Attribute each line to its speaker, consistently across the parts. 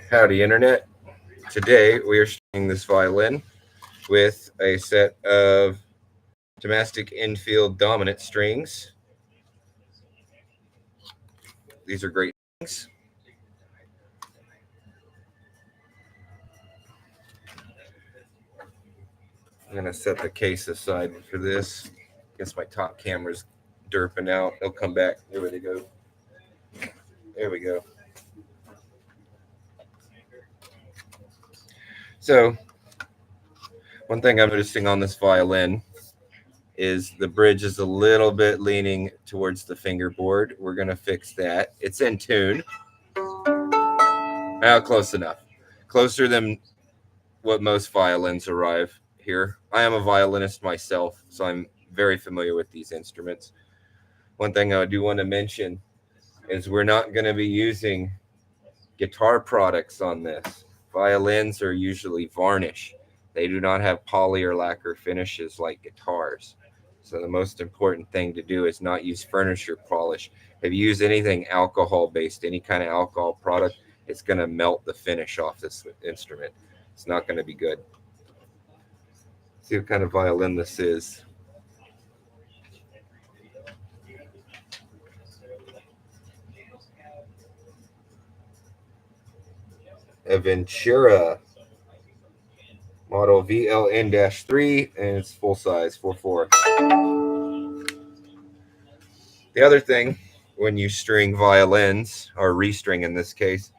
Speaker 1: Howdy, Internet. Today we are stringing this violin with a set of domestic infield dominant strings. These are great strings. I'm going to set the case aside for this. Guess my top camera's derping out. It'll come back. There we go. There we go. So, one thing I'm noticing on this violin is the bridge is a little bit leaning towards the fingerboard. We're going to fix that. It's in tune. Close enough. Closer than what most violins arrive here. I am a violinist myself, so I'm very familiar with these instruments. One thing I do want to mention is we're not going to be using guitar products on this. Violins are usually varnish. They do not have poly or lacquer finishes like guitars. So the most important thing to do is not use furniture polish. If you use anything alcohol-based, any kind of alcohol product, it's going to melt the finish off this instrument. It's not going to be good. See what kind of violin this is. A Ventura model VLN-3, and it's full size 4/4. The other thing when you string violins, or restring in this case,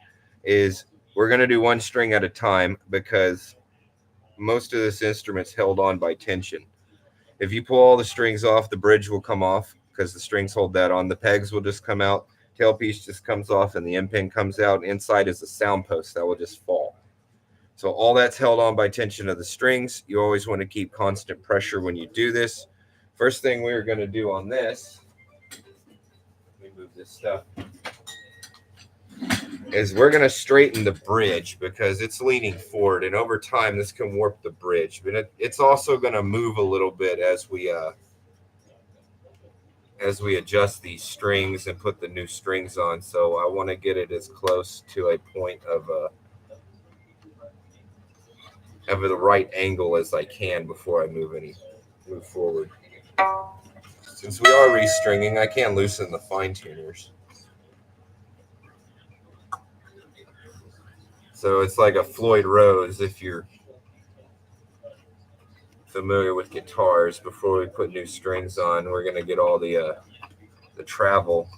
Speaker 1: is we're going to do one string at a time because most of this instrument's held on by tension. If you pull all the strings off, the bridge will come off because the strings hold that on. The pegs will just come out, tailpiece just comes off, and the end pin comes out. Inside is a sound post that will just fall. So all that's held on by tension of the strings. You always want to keep constant pressure when you do this. First thing we're going to do on this, let me move this stuff, is we're going to straighten the bridge because it's leaning forward, and over time this can warp the bridge. But it's also going to move a little bit as we adjust these strings and put the new strings on. So I want to get it as close to a point of the right angle as I can before I move forward. Since we are restringing, I can loosen the fine tuners. So it's like a Floyd Rose if you're familiar with guitars. Before we put new strings on, we're going to get all the travel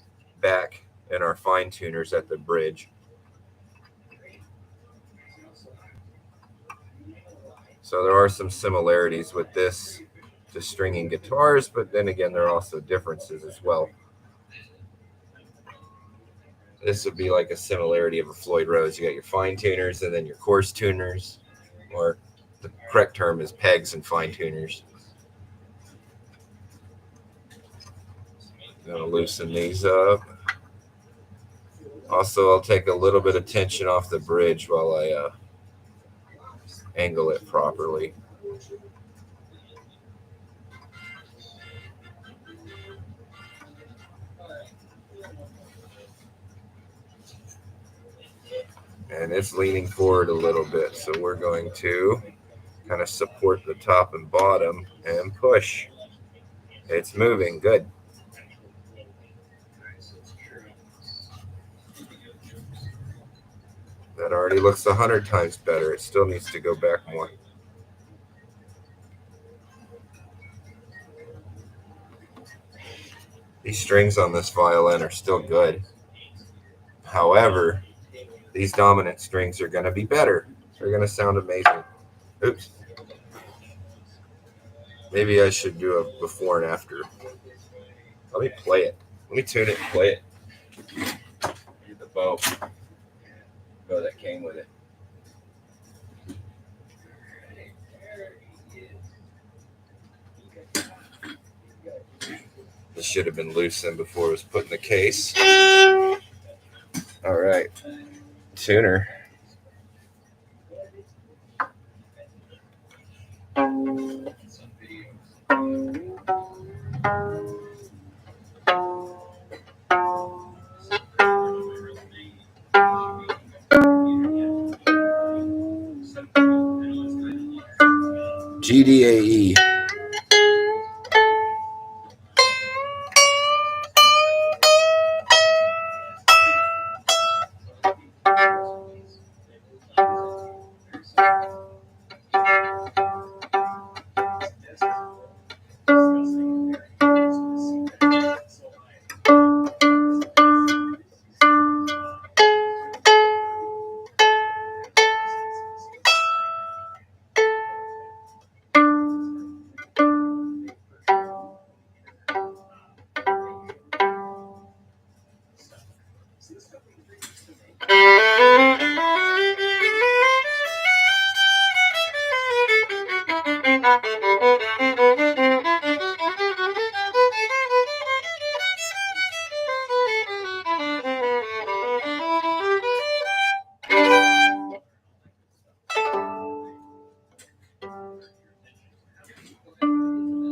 Speaker 1: back in our fine tuners at the bridge. So there are some similarities with this to stringing guitars, but then again, there are also differences as well. This would be like a similarity of a Floyd Rose. You got your fine tuners and then your coarse tuners, or the correct term is pegs and fine tuners. I'm going to loosen these up. Also, I'll take a little bit of tension off the bridge while I angle it properly. And it's leaning forward a little bit, so we're going to kind of support the top and bottom and push. It's moving good. That already looks 100 times better. It still needs to go back more. These strings on this violin are still good. However, these dominant strings are going to be better. They're going to sound amazing. Oops. Maybe I should do a before and after. Let me play it. Let me tune it and play it. The bow that came with it. This should have been loosened before it was put in the case. All right. Tuner. GDAE.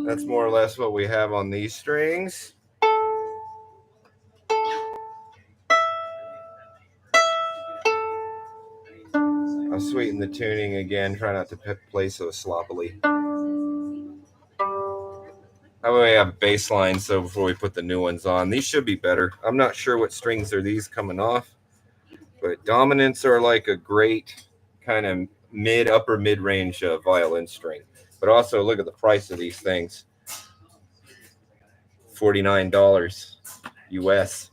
Speaker 1: That's more or less what we have on these strings. I'll sweeten the tuning again, try not to play so sloppily. That way we have baseline, so before we put the new ones on, these should be better. I'm not sure what strings are these coming off, but dominants are like a great kind of upper mid-range violin string. But also look at the price of these things. $49 US.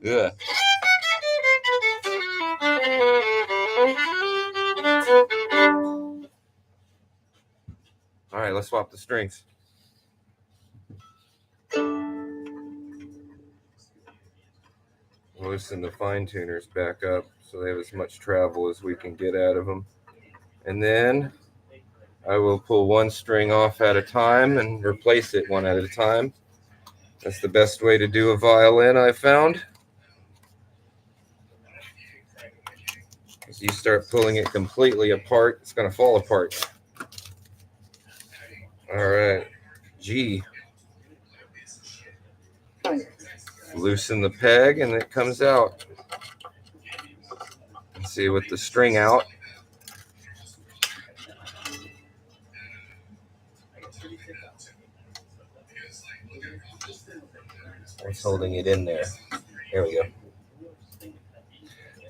Speaker 1: Yeah. All right, let's swap the strings. Loosen the fine tuners back up so they have as much travel as we can get out of them. And then I will pull one string off at a time and replace it one at a time. That's the best way to do a violin, I found. As you start pulling it completely apart, it's going to fall apart. All right, G. Loosen the peg and it comes out. See, with the string out, it's holding it in there. There we go.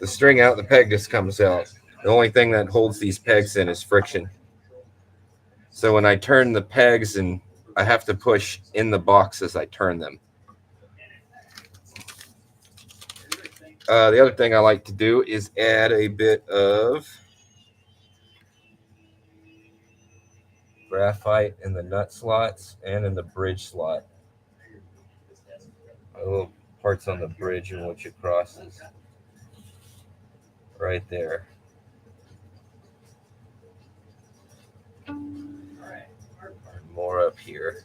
Speaker 1: The string out, the peg just comes out. The only thing that holds these pegs in is friction. So when I turn the pegs, and I have to push in the box as I turn them. The other thing I like to do is add a bit of graphite in the nut slots and in the bridge slot. Little parts on the bridge in which it crosses. Right there. More up here.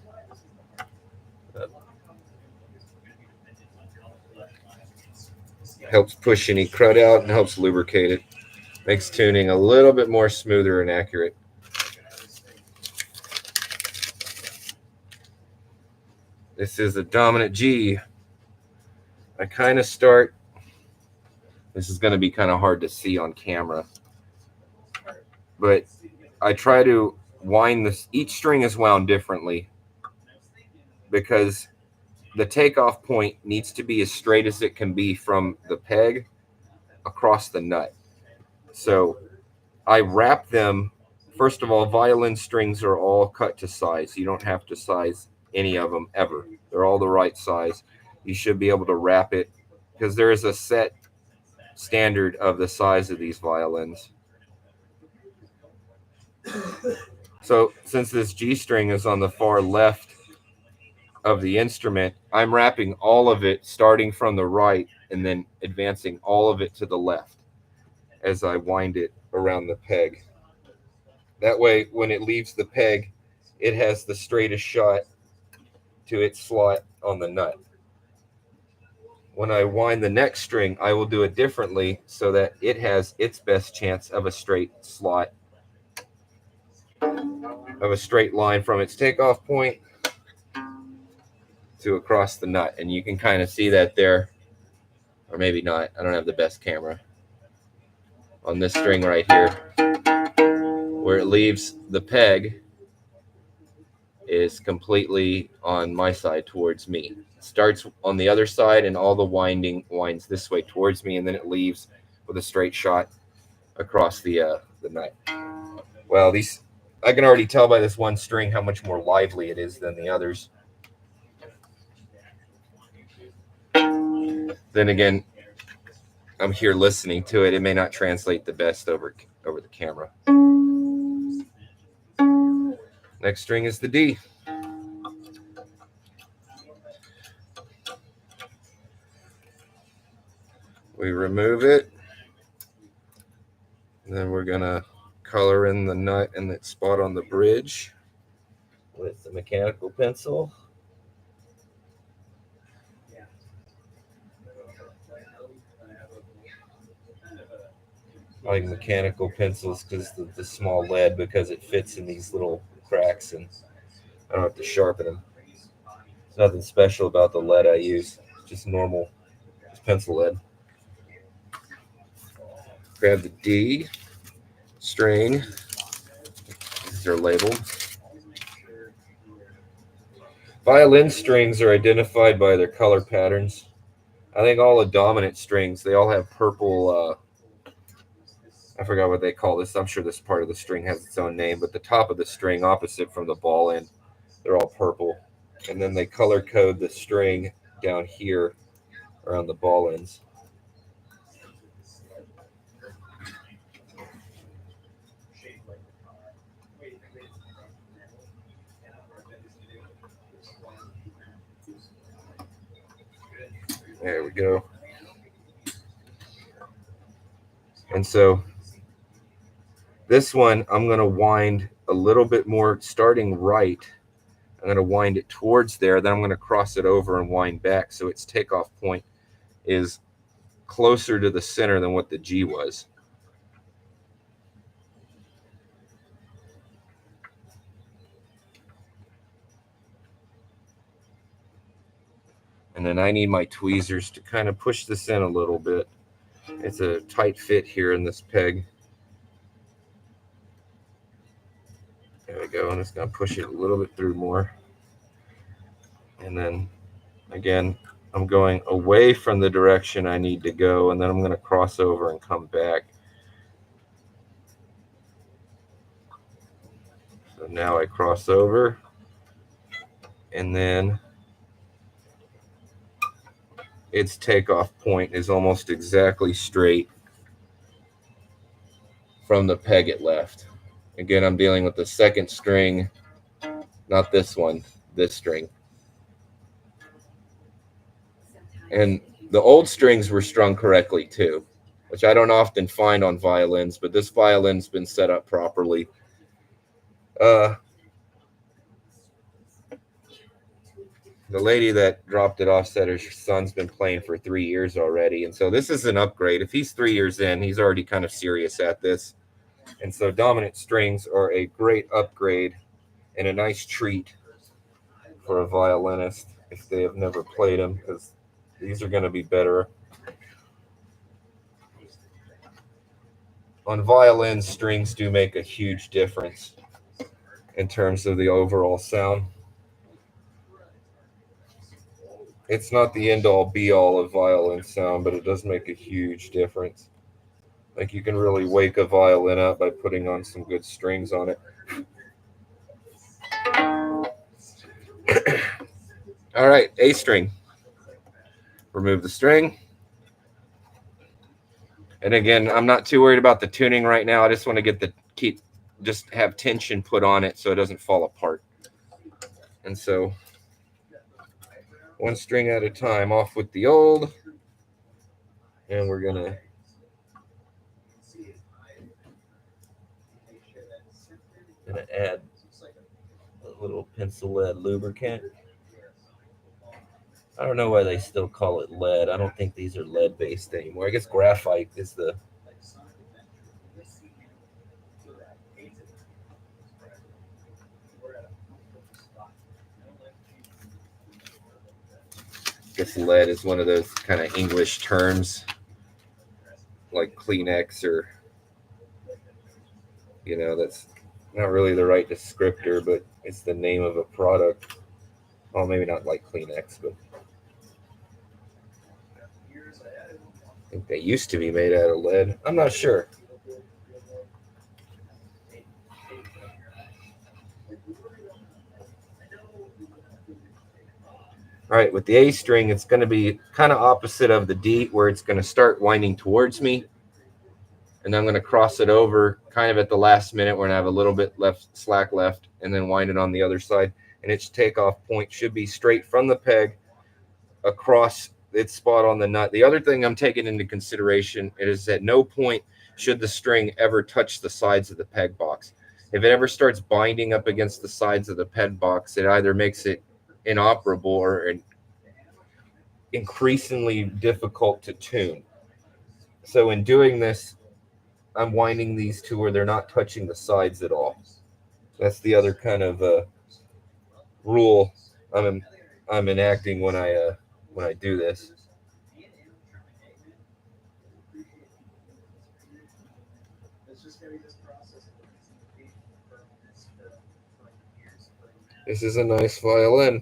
Speaker 1: Helps push any crud out and helps lubricate it. Makes tuning a little bit more smoother and accurate. This is a dominant G. I kind of start, this is going to be kind of hard to see on camera, but I try to wind this, each string is wound differently because the takeoff point needs to be as straight as it can be from the peg across the nut. So I wrap them. First of all, violin strings are all cut to size. You don't have to size any of them ever. They're all the right size. You should be able to wrap it because there is a set standard of the size of these violins. So since this G string is on the far left of the instrument, I'm wrapping all of it starting from the right and then advancing all of it to the left as I wind it around the peg. That way, when it leaves the peg, it has the straightest shot to its slot on the nut. When I wind the next string, I will do it differently so that it has its best chance of a straight slot, of a straight line from its takeoff point to across the nut. And you can kind of see that there, or maybe not. I don't have the best camera. On this string right here, where it leaves the peg is completely on my side towards me. It starts on the other side and all the winding winds this way towards me, and then it leaves with a straight shot across the nut. Well, these, I can already tell by this one string how much more lively it is than the others. Then again, I'm here listening to it. It may not translate the best over the camera. Next string is the D. We remove it, and then we're gonna color in the nut and that spot on the bridge with the mechanical pencil. I like mechanical pencils because the small lead, because it fits in these little cracks and I don't have to sharpen them. There's nothing special about the lead I use, just normal, just pencil lead. Grab the D string. These are labeled. Violin strings are identified by their color patterns. I think all the dominant strings, they all have purple, I forgot what they call this. I'm sure this part of the string has its own name, but the top of the string opposite from the ball end, they're all purple. And then they color code the string down here around the ball ends. There we go. And so this one, I'm going to wind a little bit more starting right. I'm going to wind it towards there. Then I'm going to cross it over and wind back so its takeoff point is closer to the center than what the G was. And then I need my tweezers to kind of push this in a little bit. It's a tight fit here in this peg. There we go. I'm just going to push it a little bit through more. And then, again, I'm going away from the direction I need to go, and then I'm going to cross over and come back. So now I cross over, and then its takeoff point is almost exactly straight from the peg it left. Again, I'm dealing with the second string, not this one, this string. And the old strings were strung correctly too, which I don't often find on violins, but this violin's been set up properly. The lady that dropped it off said her son's been playing for 3 years already. And so this is an upgrade. If he's 3 years in, he's already kind of serious at this. And so dominant strings are a great upgrade and a nice treat for a violinist if they have never played them, because these are going to be better. On violins, strings do make a huge difference in terms of the overall sound. It's not the end-all be-all of violin sound, but it does make a huge difference. Like, you can really wake a violin up by putting on some good strings on it. All right, A string. Remove the string. And again, I'm not too worried about the tuning right now. I just want to get just have tension put on it so it doesn't fall apart. And so one string at a time, off with the old. And we're going to add a little pencil lead lubricant. I don't know why they still call it lead. I don't think these are lead based anymore. I guess graphite is the. I guess lead is one of those kind of English terms, like Kleenex, or that's not really the right descriptor, but it's the name of a product. Well, maybe not like Kleenex, but I think they used to be made out of lead. I'm not sure. All right, with the A string, it's going to be kind of opposite of the D, where it's going to start winding towards me. And I'm going to cross it over kind of at the last minute when I have a little bit slack left, and then wind it on the other side. And its takeoff point should be straight from the peg across its spot on the nut. The other thing I'm taking into consideration is at no point should the string ever touch the sides of the peg box. If it ever starts binding up against the sides of the peg box, it either makes it inoperable or increasingly difficult to tune. So in doing this, I'm winding these to where they're not touching the sides at all. That's the other kind of rule I'm enacting when I do this. This is a nice violin.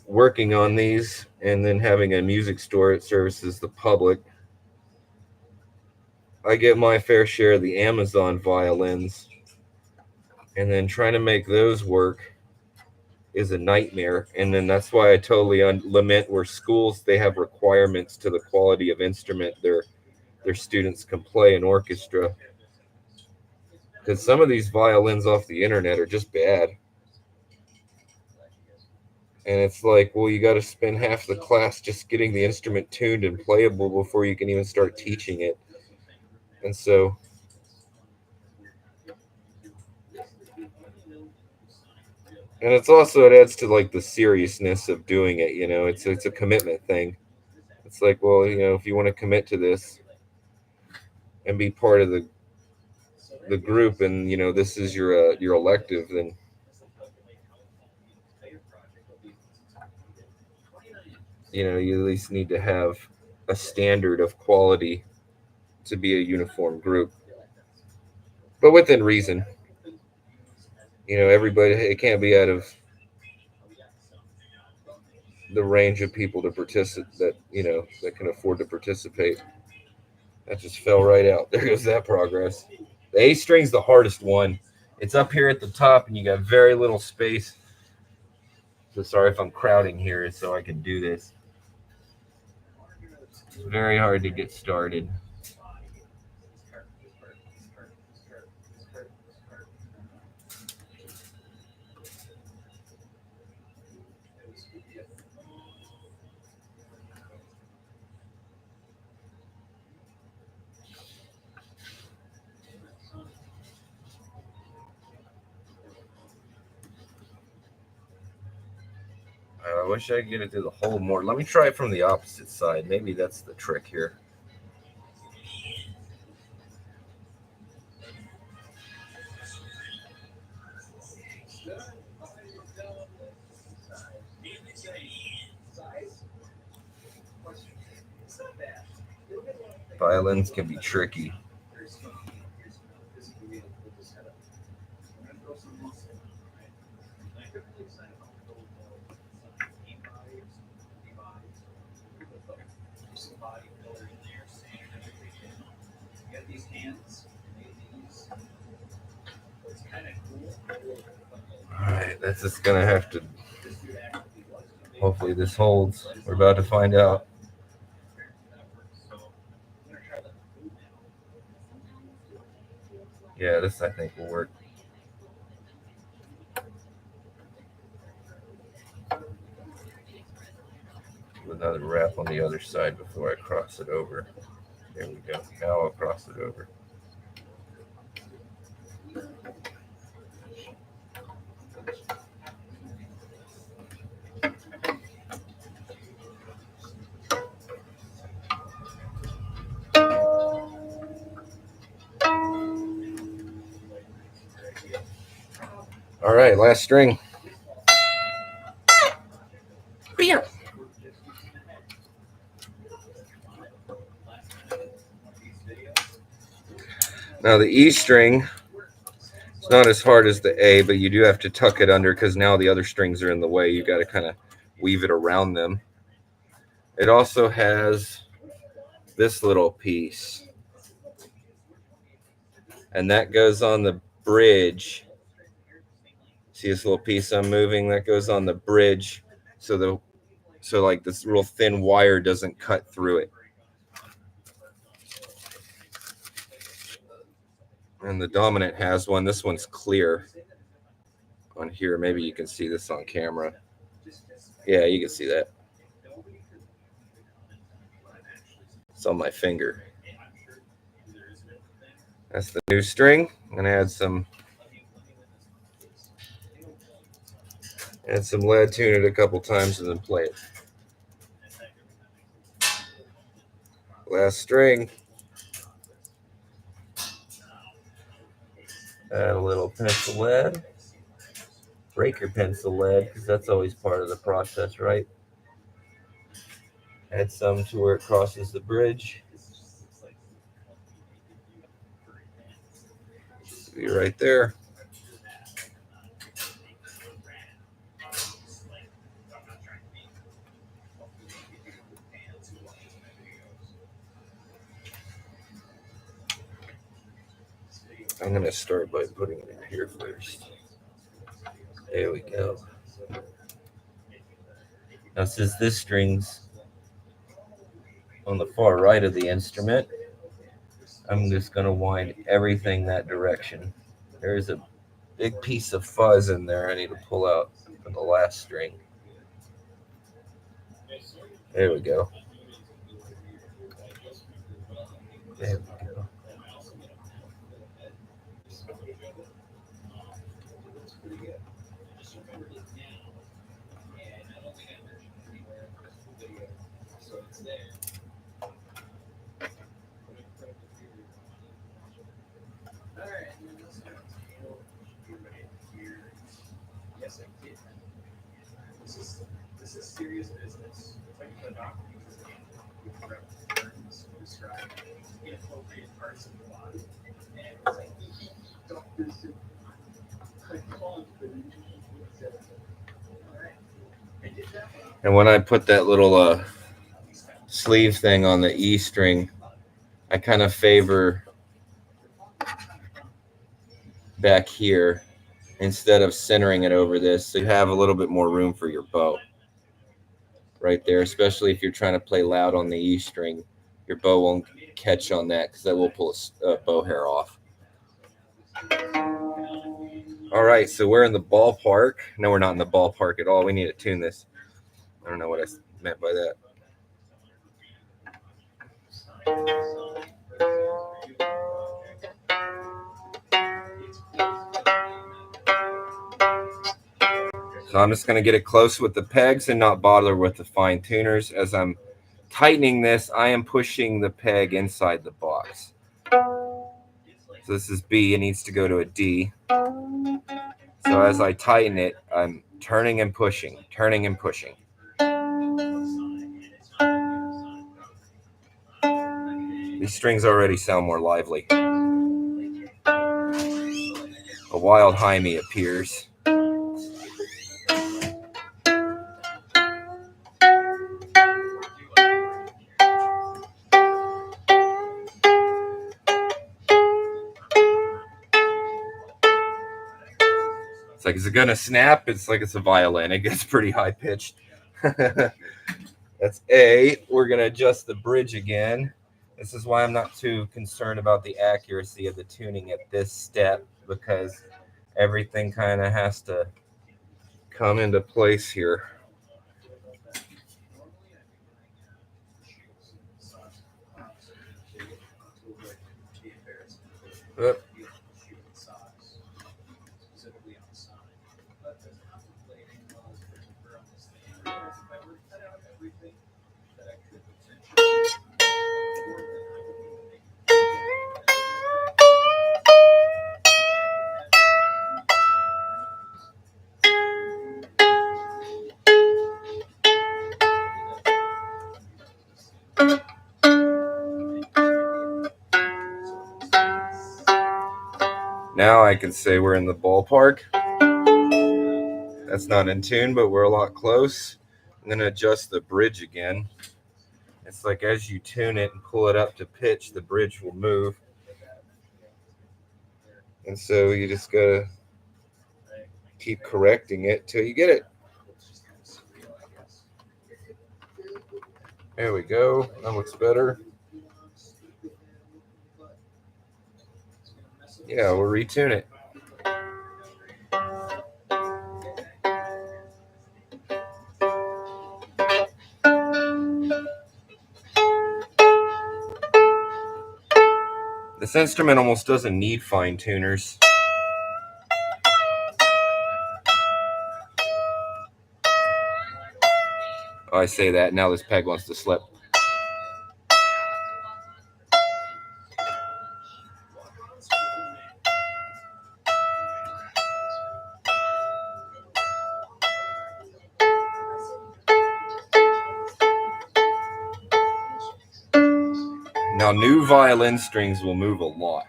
Speaker 1: Working on these and then having a music store that services the public, I get my fair share of the Amazon violins, and then trying to make those work is a nightmare. And then that's why I totally lament where schools, they have requirements to the quality of instrument their students can play in orchestra, because some of these violins off the internet are just bad. And it's like, well, you got to spend half the class just getting the instrument tuned and playable before you can even start teaching it. And so, and it's also, it adds to like the seriousness of doing it. It's a commitment thing. It's like, well, if you want to commit to this and be part of the group, and this is your elective, then you at least need to have a standard of quality to be a uniform group, but within reason. Everybody, it can't be out of the range of people to participate that can afford to participate. That just fell right out. There goes that progress. The A string's the hardest one. It's up here at the top, and you got very little space. So sorry if I'm crowding here, so I can do this. It's very hard to get started. I wish I could get it through the hole more. Let me try it from the opposite side. Maybe that's the trick here. Violins can be tricky. Alright, that's just gonna have to. Hopefully, this holds. We're about to find out. Yeah, this I think will work. Another wrap on the other side before I cross it over. There we go. Now I'll cross it over. All right, last string. Beer. Now the E string, it's not as hard as the A, but you do have to tuck it under because now the other strings are in the way. You got to kind of weave it around them. It also has this little piece, and that goes on the bridge. See this little piece I'm moving? That goes on the bridge, so like this real thin wire doesn't cut through it. And the dominant has one. This one's clear on here. Maybe you can see this on camera. Yeah, you can see that. It's on my finger. That's the new string. I'm gonna add some lead, tune it a couple times, and then play it. Last string. Add a little pencil lead. Break your pencil lead, because that's always part of the process, right? Add some to where it crosses the bridge. Be right there. I'm going to start by putting it in here first. There we go. Now, since this string's on the far right of the instrument, I'm just going to wind everything that direction. There's a big piece of fuzz in there I need to pull out from the last string. There we go. There we go. This is serious business. Describe the appropriate parts of the body. And when I put that little sleeve thing on the E string, I kind of favor back here instead of centering it over this, so you have a little bit more room for your bow right there, especially if you're trying to play loud on the E string. Your bow won't catch on that because that will pull a bow hair off. All right, so we're in the ballpark. No, we're not in the ballpark at all. We need to tune this. I don't know what I meant by that. So I'm just going to get it close with the pegs and not bother with the fine tuners. As I'm tightening this, I am pushing the peg inside the box. So this is B. It needs to go to a D. So as I tighten it, I'm turning and pushing, turning and pushing. These strings already sound more lively. A wild Jaime appears. It's like, is it going to snap? It's like it's a violin. It gets pretty high pitched. That's A. We're going to adjust the bridge again. This is why I'm not too concerned about the accuracy of the tuning at this step, because everything kind of has to come into place here. Yep. Now I can say we're in the ballpark. That's not in tune, but we're a lot close. I'm going to adjust the bridge again. It's like as you tune it and pull it up to pitch, the bridge will move. And so you just got to keep correcting it till you get it. There we go. That looks better. Yeah, we'll retune it. This instrument almost doesn't need fine tuners. Oh, I say that, now this peg wants to slip. Now, new violin strings will move a lot.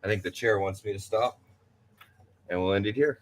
Speaker 1: I think the chair wants me to stop, and we'll end it here.